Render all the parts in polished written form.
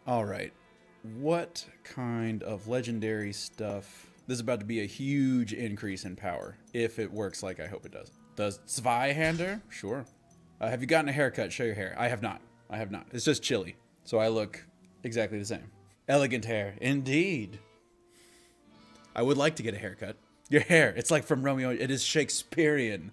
All right. What kind of legendary stuff? This is about to be a huge increase in power, if it works like I hope it does. Does Zweihander? Sure. Have you gotten a haircut? Show your hair. I have not. I have not. It's just chilly, so I look exactly the same. Elegant hair, indeed. I would like to get a haircut. Your hair, it's like from Romeo. It is Shakespearean,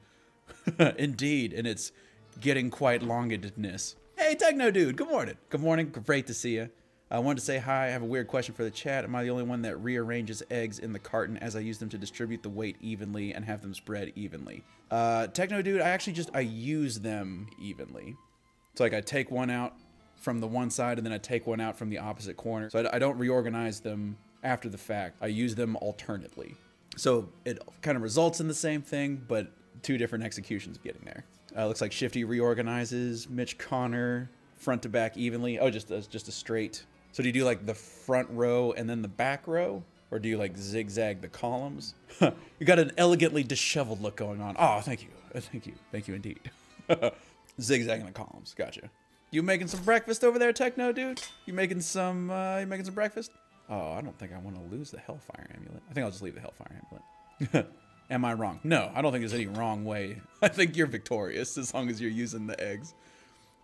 indeed, and it's getting quite longedness. Hey, Techno Dude, good morning. Good morning, great to see you. I wanted to say hi. I have a weird question for the chat. Am I the only one that rearranges eggs in the carton as I use them to distribute the weight evenly and have them spread evenly? Techno Dude, I use them evenly. It's like I take one out from the one side and then I take one out from the opposite corner. So I don't reorganize them after the fact. I use them alternately. So it kind of results in the same thing, but two different executions of getting there. Looks like Shifty reorganizes Mitch Connor front to back evenly. Oh, just a straight. So do you do like the front row and then the back row? Or do you like zigzag the columns? You got an elegantly disheveled look going on. Oh, thank you. Thank you. Thank you indeed. Zigzagging the columns. Gotcha. You making some breakfast over there, Techno Dude? You making some breakfast? Oh, I don't think I want to lose the Hellfire Amulet. I think I'll just leave the Hellfire Amulet. Am I wrong? No, I don't think there's any wrong way. I think you're victorious as long as you're using the eggs.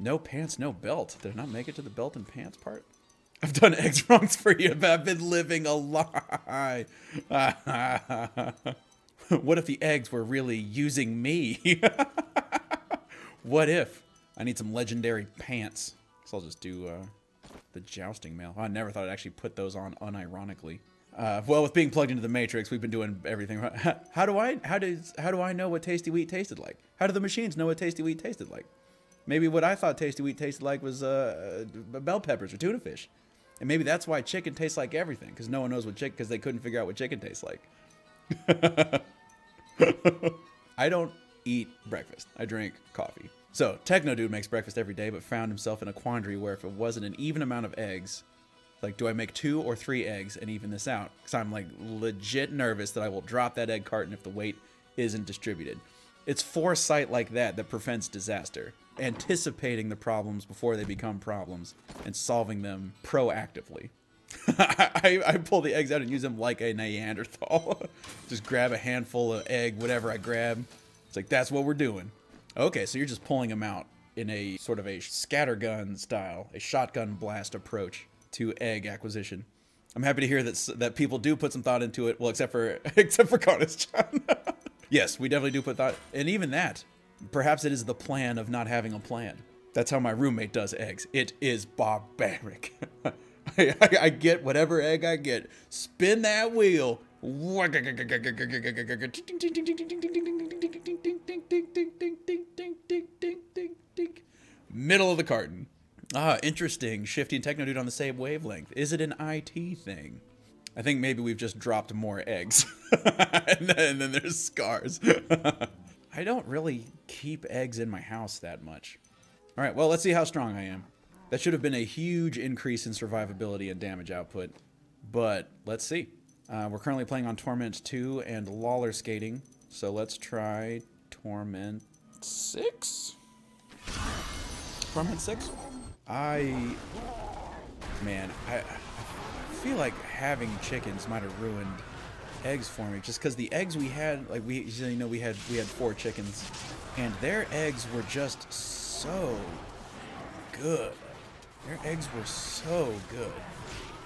No pants, no belt. Did I not make it to the belt and pants part? I've done eggs wrongs for you, but I've been living a lie. What if the eggs were really using me? What if? I need some legendary pants. So I'll just do the jousting mail. I never thought I'd actually put those on unironically. Well, with being plugged into the Matrix, we've been doing everything. How do I know what Tasty Wheat tasted like? How do the machines know what Tasty Wheat tasted like? Maybe what I thought Tasty Wheat tasted like was bell peppers or tuna fish, and maybe that's why chicken tastes like everything, because no one knows what chicken, because they couldn't figure out what chicken tastes like. I don't eat breakfast. I drink coffee. So Techno Dude makes breakfast every day, but found himself in a quandary where if it wasn't an even amount of eggs. Like, do I make 2 or 3 eggs and even this out? Because I'm, like, legit nervous that I will drop that egg carton if the weight isn't distributed. It's foresight like that that prevents disaster. Anticipating the problems before they become problems and solving them proactively. I pull the eggs out and use them like a Neanderthal. Just grab a handful of egg, whatever I grab. It's like, that's what we're doing. Okay, so you're just pulling them out in a sort of a scattergun style, a shotgun blast approach to egg acquisition. I'm happy to hear that people do put some thought into it. Well, except for Carnage John. Yes, we definitely do put thought, and even that, perhaps it is the plan of not having a plan. That's how my roommate does eggs. It is barbaric. I get whatever egg I get. Spin that wheel. Middle of the carton. Ah, interesting. Shifty and Techno Dude on the same wavelength. Is it an IT thing? I think maybe we've just dropped more eggs. and then there's scars. I don't really keep eggs in my house that much. All right, well, let's see how strong I am. That should have been a huge increase in survivability and damage output. But let's see. We're currently playing on Torment 2 and Lawler Skating. So let's try Torment 6? Torment 6? I feel like having chickens might have ruined eggs for me, just because the eggs we had, like we had 4 chickens, and their eggs were just so good. Their eggs were so good.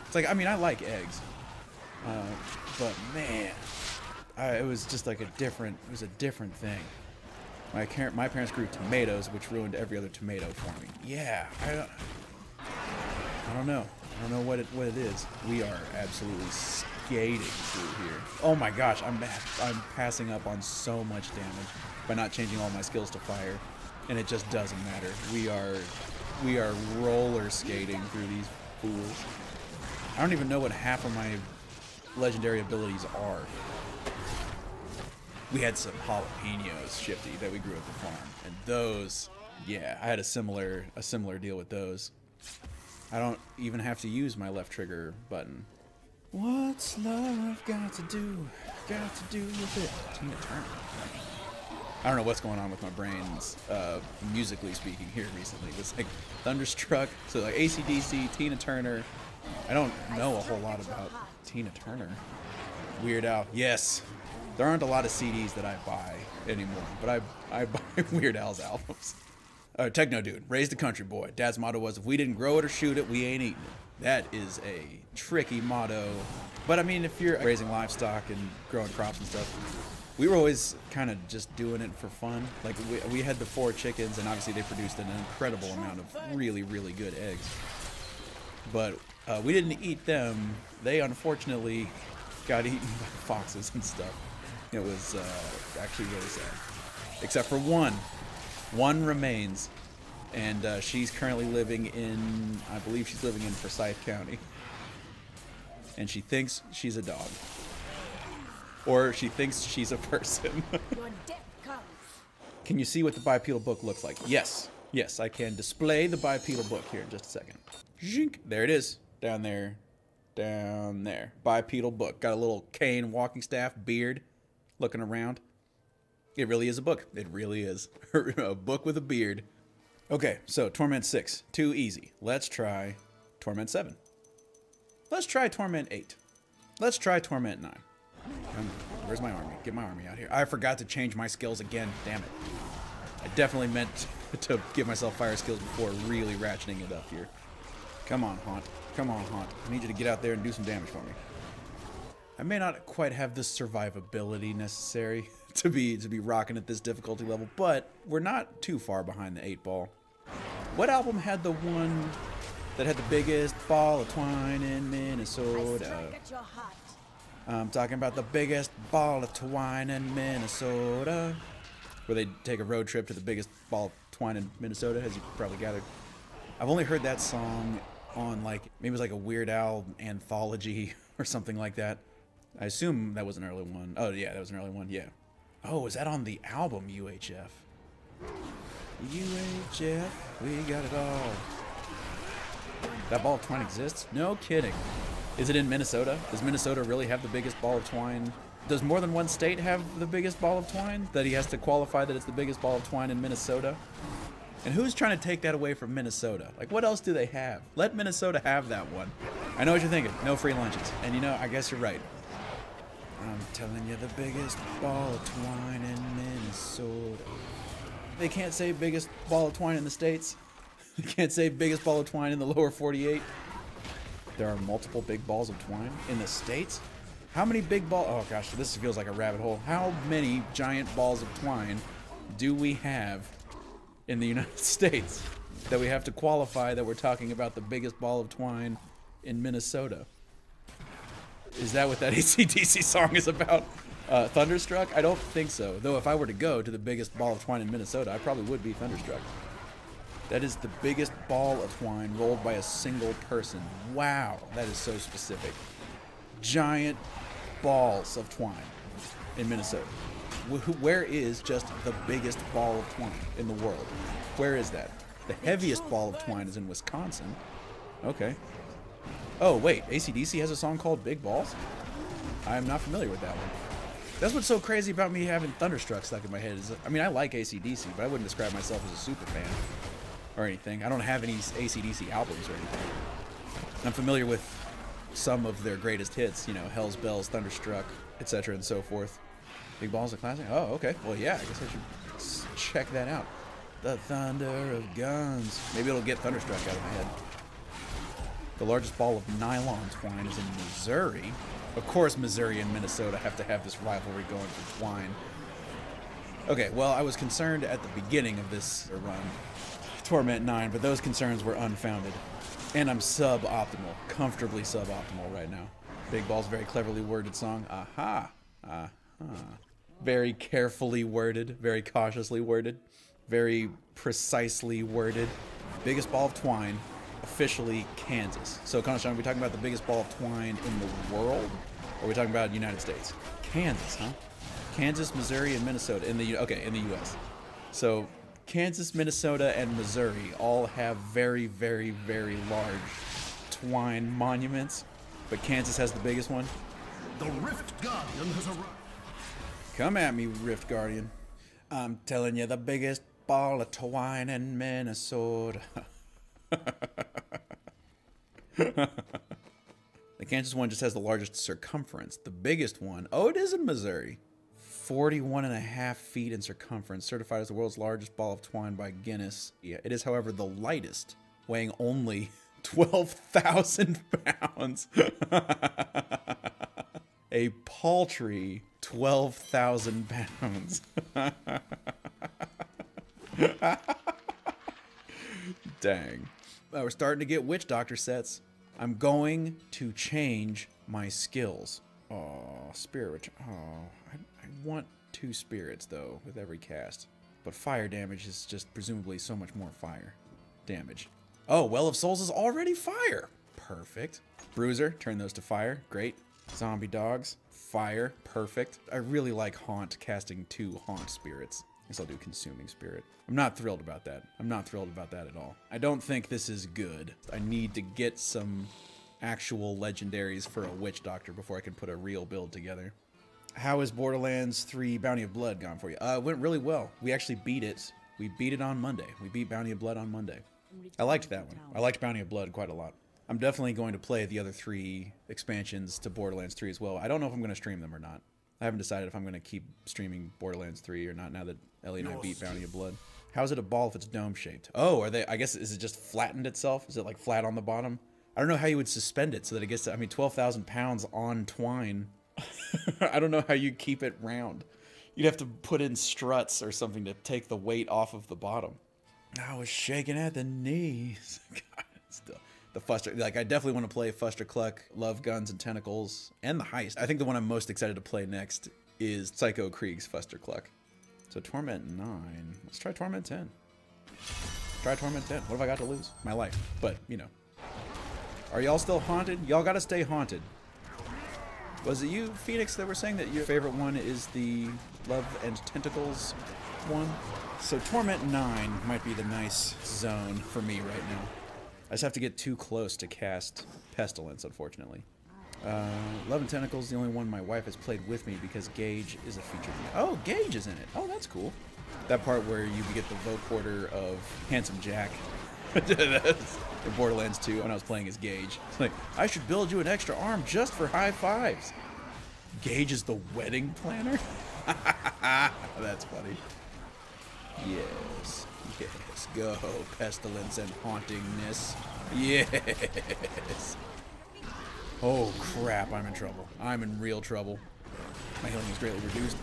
It's like, I mean, I like eggs, but man, it was just like a different thing. My parents grew tomatoes, which ruined every other tomato for me. Yeah, I don't know. I don't know what it is. We are absolutely skating through here. Oh my gosh, I'm passing up on so much damage by not changing all my skills to fire, and it just doesn't matter. We are roller skating through these fools. I don't even know what half of my legendary abilities are. We had some jalapenos, Shifty, that we grew at the farm, and those, yeah, I had a similar deal with those. I don't even have to use my left trigger button. What's love got to do with it? Tina Turner. I don't know what's going on with my brains, musically speaking here recently. It's like Thunderstruck, so like AC/DC, Tina Turner. I don't know a whole lot about Tina Turner. Weird Al, yes. There aren't a lot of CDs that I buy anymore, but I buy Weird Al's albums. Techno Dude, raised a country boy. Dad's motto was, if we didn't grow it or shoot it, we ain't eating it. That is a tricky motto. But I mean, if you're raising livestock and growing crops and stuff, we were always kind of just doing it for fun. Like we had the 4 chickens, and obviously they produced an incredible amount of really, really good eggs. But we didn't eat them. They unfortunately got eaten by foxes and stuff. It was actually really sad. Except for one. One remains. And she's currently living in, I believe she's living in Forsyth County. And she thinks she's a dog. Or she thinks she's a person. Can you see what the bipedal book looks like? Yes. Yes, I can display the bipedal book here in just a second. Zhink. There it is. Down there. Down there. Bipedal book. Got a little cane walking staff, beard, looking around. It really is a book. It really is. A book with a beard. Okay, so Torment 6. Too easy. Let's try Torment 7. Let's try Torment 8. Let's try Torment 9. Where's my army? Get my army out here. I forgot to change my skills again. Damn it. I definitely meant to give myself fire skills before really ratcheting it up here. Come on, Haunt. Come on, Haunt. I need you to get out there and do some damage for me. I may not quite have the survivability necessary to be rocking at this difficulty level, but we're not too far behind the 8 ball. What album had the one that had the biggest ball of twine in Minnesota? I'm talking about the biggest ball of twine in Minnesota. Where they take a road trip to the biggest ball of twine in Minnesota, as you probably gathered. I've only heard that song on like, maybe it was like a Weird Al anthology or something like that. I assume that was an early one. Oh yeah, that was an early one, yeah. Oh, is that on the album UHF? UHF, we got it all. That ball of twine exists? No kidding. Is it in Minnesota? Does Minnesota really have the biggest ball of twine? Does more than one state have the biggest ball of twine? That he has to qualify that it's the biggest ball of twine in Minnesota? And who's trying to take that away from Minnesota? Like, what else do they have? Let Minnesota have that one. I know what you're thinking. No free lunches. And you know, I guess you're right. I'm telling you, the biggest ball of twine in Minnesota. They can't say biggest ball of twine in the States. They can't say biggest ball of twine in the lower 48. There are multiple big balls of twine in the States? How many big balls? Oh gosh, this feels like a rabbit hole. How many giant balls of twine do we have in the United States that we have to qualify that we're talking about the biggest ball of twine in Minnesota? Is that what that AC/DC song is about? Thunderstruck? I don't think so. Though if I were to go to the biggest ball of twine in Minnesota, I probably would be Thunderstruck. That is the biggest ball of twine rolled by a single person. Wow, that is so specific. Giant balls of twine in Minnesota. Where is just the biggest ball of twine in the world? Where is that? The heaviest ball of twine is in Wisconsin. Okay. Oh, wait, AC/DC has a song called Big Balls? I am not familiar with that one. That's what's so crazy about me having Thunderstruck stuck in my head. Is, I mean, I like AC/DC, but I wouldn't describe myself as a super fan or anything. I don't have any AC/DC albums or anything. I'm familiar with some of their greatest hits, you know, Hell's Bells, Thunderstruck, etc. and so forth. Big Balls a classic? Oh, okay. Well, yeah, I guess I should check that out. The thunder of guns. Maybe it'll get Thunderstruck out of my head. The largest ball of nylon twine is in Missouri. Of course, Missouri and Minnesota have to have this rivalry going for twine. Okay, well, I was concerned at the beginning of this run, Torment 9, but those concerns were unfounded. And I'm suboptimal, comfortably suboptimal right now. Big Ball's very cleverly worded song. Aha. Aha. Very carefully worded, very cautiously worded, very precisely worded. Biggest ball of twine, officially Kansas. So, Conishawn, are we talking about the biggest ball of twine in the world? Or are we talking about the United States? Kansas, huh? Kansas, Missouri, and Minnesota in the U.S. So, Kansas, Minnesota, and Missouri all have very, very, very large twine monuments, but Kansas has the biggest one. The Rift Guardian has arrived. Come at me, Rift Guardian. I'm telling you, the biggest ball of twine in Minnesota. The Kansas one just has the largest circumference. The biggest one, oh, it is in Missouri. 41.5 feet in circumference, certified as the world's largest ball of twine by Guinness. Yeah, it is, however, the lightest, weighing only 12,000 pounds. A paltry 12,000 pounds. Dang. We're starting to get witch doctor sets. I'm going to change my skills. Oh, spirit. Oh, I want 2 spirits, though, with every cast. But fire damage is just presumably so much more fire damage. Oh, Well of Souls is already fire. Perfect. Bruiser, turn those to fire. Great. Zombie dogs, fire. Perfect. I really like Haunt, casting 2 Haunt spirits. I guess I'll do Consuming Spirit. I'm not thrilled about that. I'm not thrilled about that at all. I don't think this is good. I need to get some actual legendaries for a Witch Doctor before I can put a real build together. How is Borderlands 3 Bounty of Blood gone for you? It went really well. We actually beat it. We beat it on Monday. We beat Bounty of Blood on Monday. I liked that one. I liked Bounty of Blood quite a lot. I'm definitely going to play the other 3 expansions to Borderlands 3 as well. I don't know if I'm going to stream them or not. I haven't decided if I'm going to keep streaming Borderlands 3 or not now that Ellie and I beat Bounty of Blood. How is it a ball if it's dome-shaped? Oh, are they... I guess, is it just flattened itself? Is it, like, flat on the bottom? I don't know how you would suspend it so that it gets to... I mean, 12,000 pounds on twine. I don't know how you keep it round. You'd have to put in struts or something to take the weight off of the bottom. I was shaking at the knees. God, still... The Fuster, like, I definitely want to play Fuster Cluck, Love Guns and Tentacles, and the Heist. I think the one I'm most excited to play next is Psycho Krieg's Fuster Cluck. So Torment 9. Let's try Torment 10. Try Torment 10. What have I got to lose? My life. But, you know. Are y'all still haunted? Y'all gotta stay haunted. Was it you, Phoenix, that were saying that your favorite one is the Love and Tentacles one? So Torment 9 might be the nice zone for me right now. I just have to get too close to cast Pestilence, unfortunately. Love and Tentacles is the only one my wife has played with me because Gage is a featured... Oh, Gage is in it. Oh, that's cool. That part where you get the vocoder of Handsome Jack. In Borderlands 2 when I was playing as Gage. It's like, I should build you an extra arm just for high fives. Gage is the wedding planner? That's funny. Yes. Yes, go, Pestilence and Hauntingness. Yes. Oh, crap, I'm in trouble. I'm in real trouble. My healing is greatly reduced.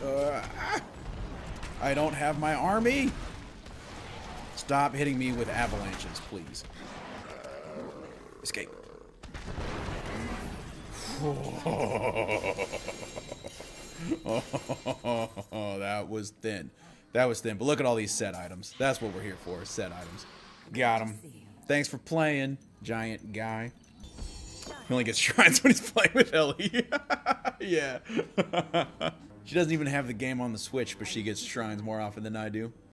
I don't have my army. Stop hitting me with avalanches, please. Escape. Oh, that was thin. That was thin, but look at all these set items. That's what we're here for, set items. Got him. Thanks for playing, giant guy. He only gets shrines when he's playing with Ellie. Yeah. She doesn't even have the game on the Switch, but she gets shrines more often than I do.